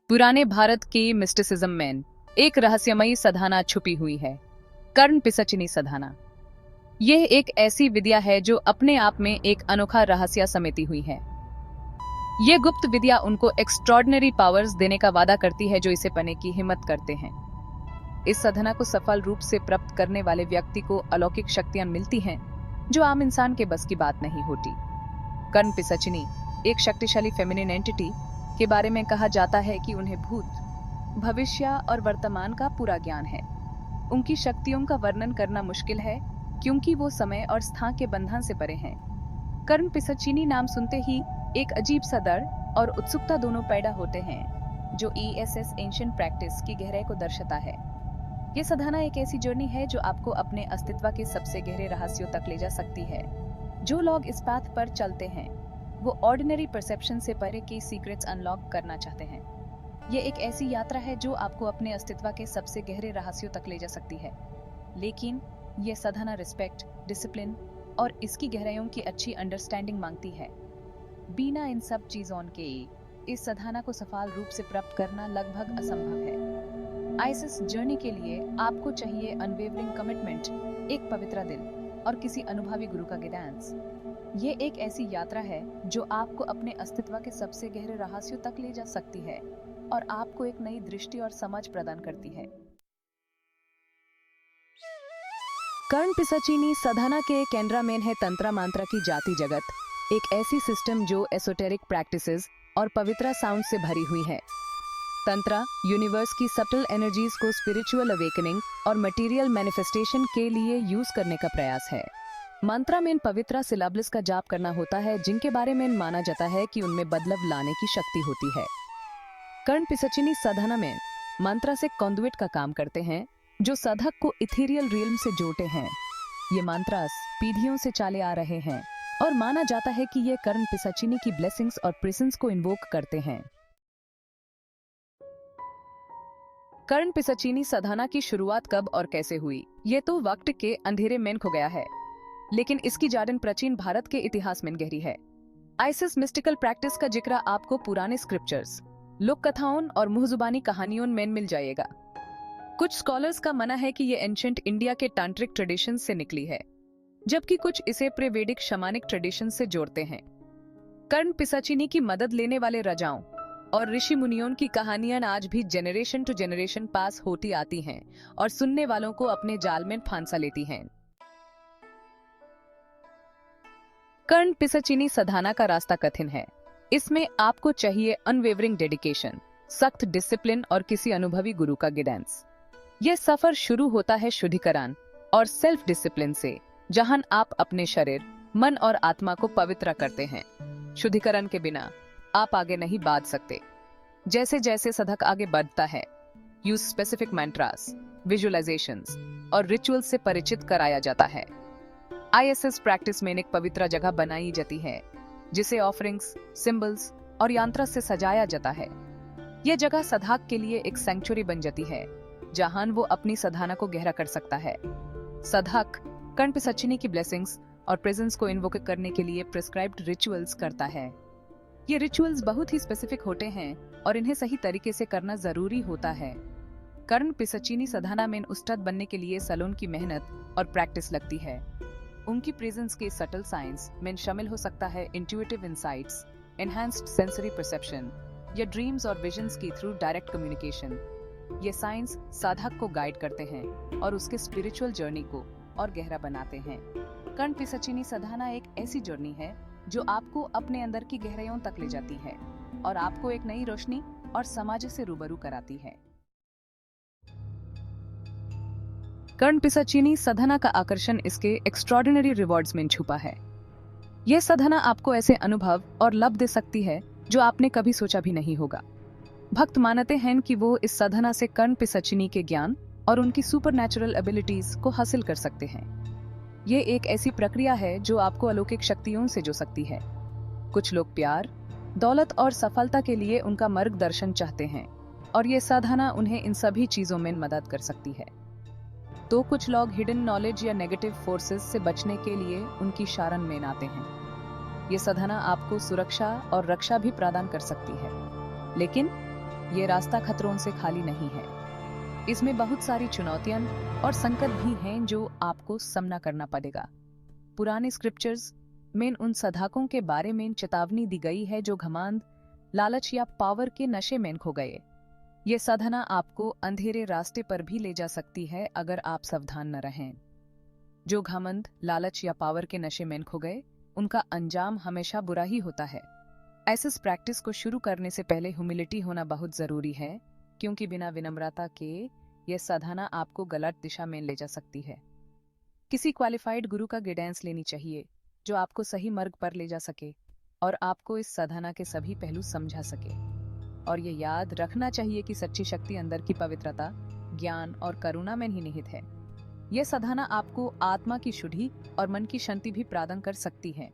पुराने भारत के मिस्टिसिज्म में एक रहस्यमयी साधना छुपी हुई है, कर्ण पिशाचिनी साधना। यह एक ऐसी विद्या है जो अपने आप में एक अनोखा रहस्य समेटी हुई है। यह गुप्त विद्या उनको एक्स्ट्रॉर्डिनरी पावर्स देने का वादा करती है जो इसे पाने की हिम्मत करते हैं। इस साधना को सफल रूप से प्राप्त करने वाले व्यक्ति को अलौकिक शक्तियां मिलती हैं जो आम इंसान के बस की बात नहीं होती। कर्ण पिशाचिनी एक शक्तिशाली फेमिनिन एंटिटी के बारे में कहा जाता है कि उन्हें भूत, भविष्य और वर्तमान का पूरा ज्ञान है। उनकी शक्तियों का वर्णन करना मुश्किल है क्योंकि वो समय और स्थान के बंधन से परे हैं। कर्ण पिशाचिनी नाम सुनते ही एक अजीब सा डर और उत्सुकता दोनों पैदा होते हैं, जो ESS एंशिएंट प्रैक्टिस की गहराई को दर्शाता है। ये साधना एक ऐसी जर्नी है जो आपको अपने अस्तित्व के सबसे गहरे रहस्यों तक ले जा सकती है। जो लोग इस पाथ पर चलते हैं वो ऑर्डिनरी परसेप्शन से परे के सीक्रेट्स अनलॉक करना चाहते हैं। ये एक ऐसी यात्रा है जो आपको अपने अस्तित्व के सबसे गहरे रहस्यों तक ले जा सकती है, लेकिन ये साधना रिस्पेक्ट, डिसिप्लिन और इसकी गहराइयों की अच्छी अंडरस्टैंडिंग मांगती है। बिना इन सब चीजों के इस साधना को सफल रूप से प्राप्त करना लगभग असंभव है। आईएसएस जर्नी के लिए आपको चाहिए अनवेवरिंग कमिटमेंट, एक पवित्र दिल और किसी अनुभवी गुरु का गाइडेंस। ये एक ऐसी यात्रा है जो आपको अपने अस्तित्व के सबसे गहरे रहस्यों तक ले जा सकती है और आपको एक नई दृष्टि और समझ प्रदान करती है। कर्ण पिशाचिनी साधना के केंद्र में है तंत्र मंत्र की जाति जगत, एक ऐसी सिस्टम जो एसोटेरिक प्रैक्टिसेस और पवित्र साउंड से भरी हुई है। तंत्र यूनिवर्स की सटल एनर्जीज को स्पिरिचुअल अवेकनिंग और मटेरियल मैनिफेस्टेशन के लिए यूज करने का प्रयास है। मंत्र में पवित्र सिलेबल्स का जाप करना होता है जिनके बारे में माना जाता है कि उनमें बदलाव लाने की शक्ति होती है। कर्ण पिशाचिनी साधना में मंत्र से कंडुइट का काम करते हैं जो साधक को इथेरियल रियल्म से जोड़ते हैं। ये मंत्र पीढ़ियों से चले आ रहे हैं और माना जाता है कि ये कर्ण पिशाचिनी की ब्लेसिंग्स और प्रेजेंस को इन्वोक करते हैं। कर्ण पिशाचिनी साधना की शुरुआत कब और कैसे हुई, ये तो वक्त के अंधेरे में खो गया है, लेकिन इसकी जड़ प्राचीन भारत के इतिहास में गहरी है। आईएसएस मिस्टिकल प्रैक्टिस का जिक्र आपको पुराने स्क्रिप्चर्स, लोक कथाओं और मुंहजुबानी कहानियों में मिल जाएगा। कुछ स्कॉलर्स का मानना है कि ये एंशिएंट इंडिया के तांत्रिक ट्रेडिशन से निकली है, जबकि कुछ इसे प्रे-वैदिक शमानिक ट्रेडिशन से जोड़ते हैं। कर्ण पिशाचिनी की मदद लेने वाले राजाओं और ऋषि मुनियों की कहानियां आज भी जनरेशन टू जनरेशन पास होती आती हैं और सुनने वालों को अपने जाल में फांसा लेती हैं। कर्ण पिशाचिनी साधना का रास्ता कठिन है। इसमें आपको चाहिए अनवेवरिंग डेडिकेशन, सख्त डिसिप्लिन और किसी अनुभवी गुरु का गाइडेंस। यह सफर शुरू होता है शुद्धिकरण और सेल्फ डिसिप्लिन से, जहां आप अपने शरीर, मन और आत्मा को पवित्र करते हैं। शुद्धिकरण के बिना आप आगे नहीं बढ़ सकते। जैसे जैसे साधक आगे बढ़ता है, यूज स्पेसिफिक मंत्रास, विजुअलाइजेशंस और रिचुअल्स से परिचित कराया जाता है। आईएसएस प्रैक्टिस में एक पवित्र जगह बनाई जाती है जिसे ऑफरिंग्स, सिंबल्स और यंत्र से सजाया जाता है। यह जगह साधक के लिए एक सैंक्चुरी बन जाती है जहां वो अपनी साधना को गहरा कर सकता है। साधक कर्ण पिशाचिनी की ब्लेसिंग्स और प्रेजेंस को इन्वोक करने के लिए प्रिस्क्राइब्ड रिचुअल्स करता है। ये रिचुअल्स बहुत ही स्पेसिफिक होते हैं और इन्हें सही तरीके से करना जरूरी होता है। कर्ण पिशाचिनी साधना में उस्ताद बनने के लिए सालों की मेहनत और प्रैक्टिस लगती है। उनकी प्रेजेंस के सटल साइंस में शामिल हो सकता है intuitive insights, enhanced sensory perception या ड्रीम्स और विजन्स की थ्रू डायरेक्ट कम्युनिकेशन। ये साइंस साधक को गाइड करते हैं और उसके स्पिरिचुअल जर्नी को और गहरा बनाते हैं। कर्ण पिशाचिनी साधना एक ऐसी जर्नी है जो आपको अपने अंदर की गहराइयों तक ले जाती है और आपको एक नई रोशनी और समाज से रूबरू कराती है। कर्ण पिशाचिनी साधना का आकर्षण इसके एक्स्ट्रॉर्डिनरी रिवॉर्ड्स में छुपा है। यह साधना आपको ऐसे अनुभव और लाभ दे सकती है जो आपने कभी सोचा भी नहीं होगा। भक्त मानते हैं कि वो इस साधना से कर्ण पिशाचिनी के ज्ञान और उनकी सुपरनैचुरल एबिलिटीज को हासिल कर सकते हैं। ये एक ऐसी प्रक्रिया है जो आपको अलौकिक शक्तियों से जोड़ सकती है। कुछ लोग प्यार, दौलत और सफलता के लिए उनका मार्गदर्शन चाहते हैं और ये साधना उन्हें इन सभी चीजों में मदद कर सकती है। तो कुछ लोग हिडन नॉलेज या नेगेटिव फोर्सेस से बचने के लिए उनकी शरण में आते हैं। ये साधना आपको सुरक्षा और रक्षा भी प्रदान कर सकती है, लेकिन ये रास्ता खतरों से खाली नहीं है। इसमें बहुत सारी चुनौतियां और संकट भी हैं जो आपको सामना करना पड़ेगा। पुराने स्क्रिप्चर्स में उन साधकों के बारे में चेतावनी दी गई है जो घमंड, लालच या पावर के नशे में खो गए। ये साधना आपको अंधेरे रास्ते पर भी ले जा सकती है अगर आप सावधान न रहें। जो घमंड, लालच या पावर के नशे में खो गए, उनका अंजाम हमेशा बुरा ही होता है। ऐसे प्रैक्टिस को शुरू करने से पहले ह्यूमिलिटी होना बहुत जरूरी है, क्योंकि बिना विनम्रता के यह साधना आपको गलत दिशा में ले जा सकती है। किसी क्वालिफाइड गुरु का गाइडेंस लेनी चाहिए जो आपको सही मार्ग पर ले जा सके और आपको इस साधना के सभी पहलू समझा सके। और ये याद रखना चाहिए कि सच्ची शक्ति अंदर की पवित्रता, ज्ञान और करुणा में ही निहित है। यह साधना आपको आत्मा की शुद्धि और मन की शांति भी प्रदान कर सकती है।